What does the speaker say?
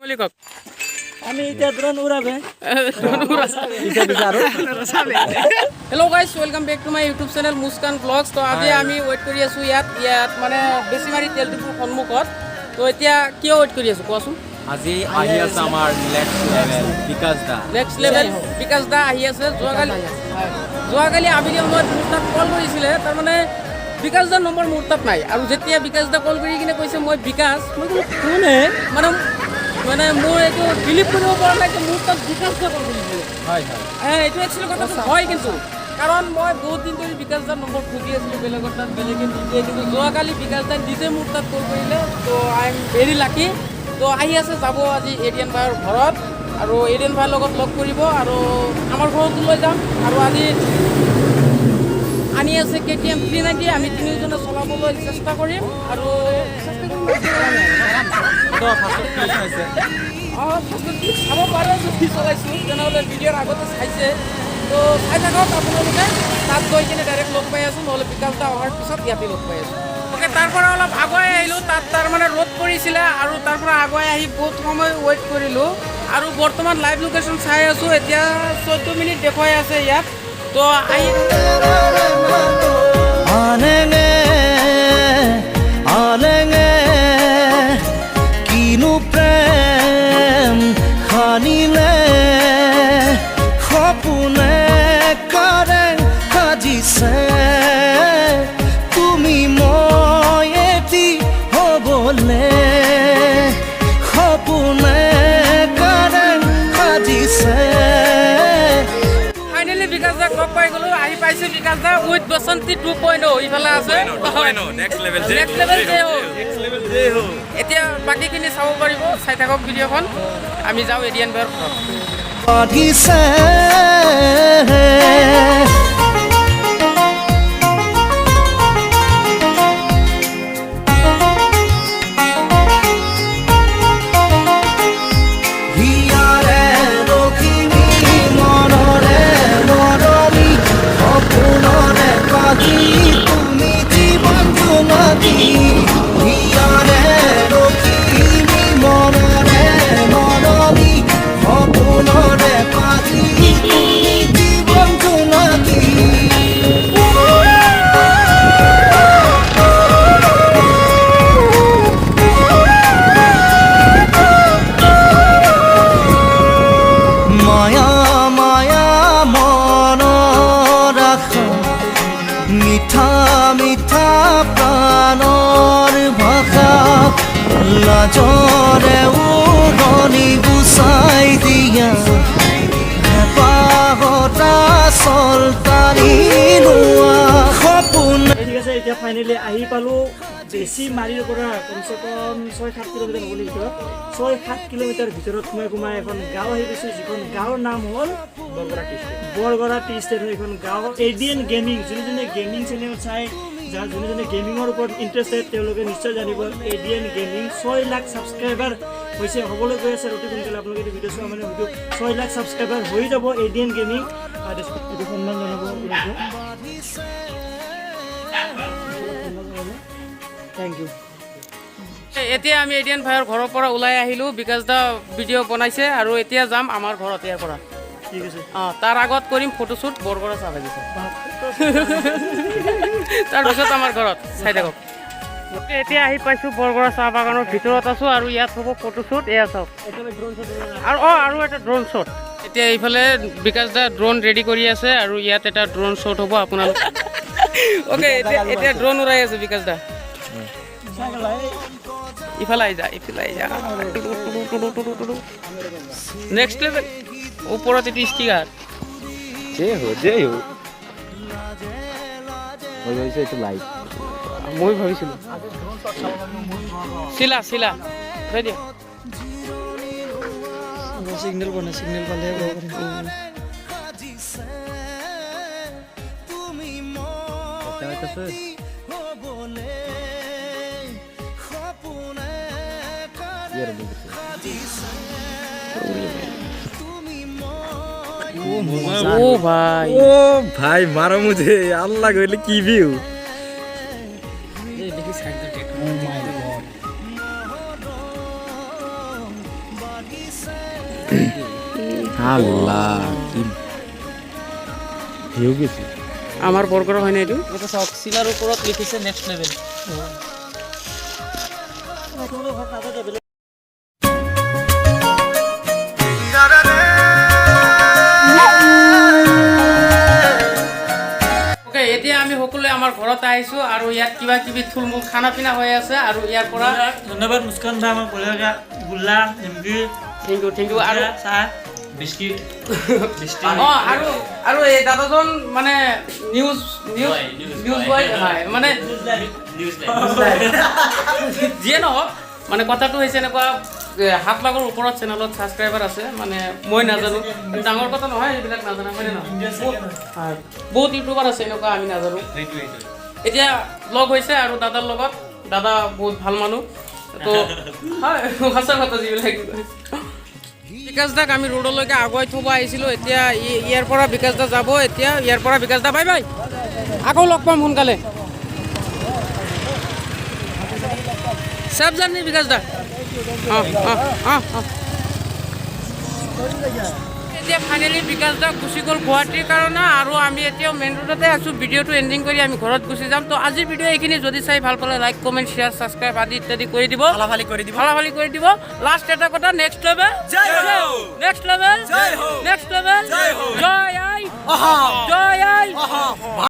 মালিকক আমি এতিয়া ড্ৰোন উৰাবে hello' guys welcome back to my YouTube channel Muskan vlogs. তো আজি আমি ৱেইট কৰি আছোঁ ইয়াত মানে বেছিমাৰী তেল ডিপুৰ সন্মুখত। তো এতিয়া কিয় ৱেইট কৰি আছোঁ কোৱাচোন? আজি আহি আছে আমাৰ নেক্সট লেভেল বিকাশ দা আহি আছে। যোৱাকালি আবেলি সময়ত মোৰ তাত কল কৰিছিলে, তাৰমানে বিকাশ দাৰ নম্বৰ মোৰ তাত নাই। আৰু যেতিয়া বিকাশ দা কল কৰি কিনে কৈছে মই বিকাশ, মই বোলো কোনে মানে মোৰ এইটো বিলিভ কৰিব পৰা নাই যে মোৰ তাত বিকাশ দা কল কৰিছিলে। এইটো একচুৱেলি কথাটো হয়, কিন্তু কাৰণ মই বহুত দিন ধৰি বিকাশ দাৰ নম্বৰ খুজি আছিলোঁ বেলেগৰ তাত, বেলেগে নিদিয়ে। কিন্তু যোৱাকালি বিকাশ দাই নিজে মোৰ তাত কল কৰিলে। তো আই এম ভেৰি লাকি। তো আহি আছে, যাব আজি এডিয়ান ভাইৰ ঘৰত, আৰু এডিয়ান ভাইৰ লগত লগ কৰিব আৰু আমাৰ ঘৰতো লৈ যাম। আৰু আজি আনি আছে KTM 390, আমি তিনিওজনে চলাবলৈ চেষ্টা কৰিম। আৰু চাব পাৰে যদি চলাইছোঁ, তেনেহ'লে ভিডিঅ'ৰ আগতে চাইছে। তো চাই থাকক আপোনালোকে। তাত গৈ কিনে ডাইৰেক্ট লগ পাই আছোঁ, নহ'লে বিকাশ দা অহাৰ পিছত ইয়াতে লগ পাই আছোঁ। অ'কে, তাৰ পৰা অলপ আগুৱাই আহিলোঁ। তাত তাৰমানে ৰ'দ পৰিছিলে, আৰু তাৰ পৰা আগুৱাই আহি বহুত সময় ৱেইট কৰিলোঁ। আৰু বৰ্তমান লাইভ লোকেশ্যন চাই আছোঁ। এতিয়া 14 মিনিট দেখুৱাই আছে ইয়াত। তো আহি কিনো প্ৰেম খানিলে সপোনে কৰে সাজিছে তুমি মই এটি হ'বলে সপোনে কৰে সাজিছে। ফাইনেলি বিকাশ দাক লগ পাই গ'লো। আহি পাইছোঁ বিকাশ দা উইথ বসন্তী 2.0 ইফালে আছে। নেক্সট লেভেল এতিয়া বাকীখিনি চাব পাৰিব, চাই থাকক ভিডিঅ'খন। আমি যাওঁ এডিয়ান ভাইৰ ঘৰত। বাঢ়িছে হিয়াৰে ৰখিবি মনৰে মৰমি সপোনৰে পাখি তুমি জীৱন জোনাকী হিয়াৰে ৰখিবি মনৰে মৰমি সপোনৰে পাখি তুমি জীৱন জোনাকী। মায়া মায়া মনৰ আশা মিঠা মিঠা প্ৰাণৰ ভাষা লাজৰে উৰণি গুচাই দিয়া পাহতা চলতানি লোৱা সপোন। ঠিক আছে, এতিয়া ফাইনেলি আহি পালোঁ বেছি মাৰিৰ পৰা কমচে কম 6-7 কিলোমিটাৰ হ'ব লাগিব। 6-7 কিলোমিটাৰ ভিতৰত সোমাই এখন গাঁও আহি পাইছোঁ, যিখন গাঁৱৰ নাম হ'ল বৰগড়া টি ষ্টেট হয় এইখন গাঁও। এডিয়ান গেমিং, যোনে গেমিং চেনেল চাই, যোনে গেমিঙৰ ওপৰত ইণ্টাৰেষ্টেড, তেওঁলোকে নিশ্চয় জানিব এডিয়ান গেমিং 6 লাখ ছাবস্ক্ৰাইবাৰ হৈছে, হ'বলৈ গৈ আছে অতি সোনকালে। আপোনালোকে এইটো ভিডিঅ' চোৱা মানে হয়তো 6 লাখ ছাবস্ক্ৰাইবাৰ হৈ যাব এডিয়ান গেমিং। এইটো সন্মান জনাব থেংক ইউ। এতিয়া আমি এডিয়ান ভাইৰ ঘৰৰ পৰা ওলাই আহিলোঁ। বিকাশ দা ভিডিঅ' বনাইছে, আৰু এতিয়া যাম আমাৰ ঘৰত ইয়াৰ পৰা। ঠিক আছে, তাৰ আগত কৰিম ফটোশ্বুট বৰগড়া চাহ বাগিচা, তাৰপিছত আমাৰ ঘৰত চাই থাকক। এতিয়া আহি পাইছোঁ বৰগড়া চাহ বাগানৰ ভিতৰত আছোঁ, আৰু ইয়াত হ'ব ফটোশ্বুট। এয়া চাওক, আৰু এটা ড্ৰোন শ্বট। এতিয়া এইফালে বিকাশ দা ড্ৰোন ৰেডি কৰি আছে, আৰু ইয়াত এটা ড্ৰোন শ্বট হ'ব আপোনালোক। অ'কে, এতিয়া ড্ৰোন উৰাই আছে বিকাশ দা। ইফালে আহি যা নেক্সট লেভেল। ওপৰত এইটো ষ্টিকাৰ মই ভাবিছিলোঁ চিলা ৰেডি সিগনেল বনাই, সিগনেল পালে ओ भाई मारो मुझे अल्लाह कहले की व्यू আল্লাহ কি হেউ গেছে আমাৰ বৰগড় হয় না এইটো এইটো চাওক চিলাৰ ওপৰত লিখিছে নেক্সট লেভেল ওকে এতিয়া আমি সকলোৱে আমাৰ ঘৰত আহিছো আৰু ইয়াত কিবা কিবি থুলমূল খানা পিনা হৈ আছে আৰু ইয়াৰ পৰা ধন্যবাদ মুস্কান ভাই আমাক বঢ়িয়াকৈ গোল্লা নিমকি থেংক ইউ আৰু চাহ বিস্কিট অঁ আৰু এই দাদাজন মানে নিউজ বয় হয় মানে যিয়ে নহওক মানে কথাটো হৈছে এনেকুৱা 7 লাখৰ ওপৰত চেনেলত ছাবস্ক্ৰাইবাৰ আছে মানে মই নাজানো ডাঙৰ কথা নহয় এইবিলাক নাজানো হয়নে নহয় বহুত ইউটিউবাৰ আছে এনেকুৱা আমি নাজানো এতিয়া লগ হৈছে আৰু দাদাৰ লগত দাদা বহুত ভাল মানুহ তো হয় সঁচা কথা যিবিলাক বিকাশ দাক আমি ৰোডলৈকে আগুৱাই থ'ব আহিছিলোঁ এতিয়া ইয়াৰ পৰা বিকাশ দা যাব এতিয়া ইয়াৰ পৰা বিকাশ দা বাই বাই আকৌ লগ পাম সোনকালে চেফ জাৰ্ণি বিকাশ দা এতিয়া ফাইনেলি বিকাশ দা গুচি গ'ল গুৱাহাটীৰ কাৰণে আৰু আমি এতিয়াও মেইন ৰোডতে আছোঁ ভিডিঅ'টো এণ্ডিং কৰি আমি ঘৰত গুচি যাম তো আজিৰ ভিডিঅ' এইখিনি যদি চাই ভাল পালে লাইক কমেণ্ট শ্বেয়াৰ ছাবস্ক্ৰাইব আদি ইত্যাদি কৰি দিব ফালাফালি কৰি দিব লাষ্ট এটা কথা নেক্সট লেভেল জয় আই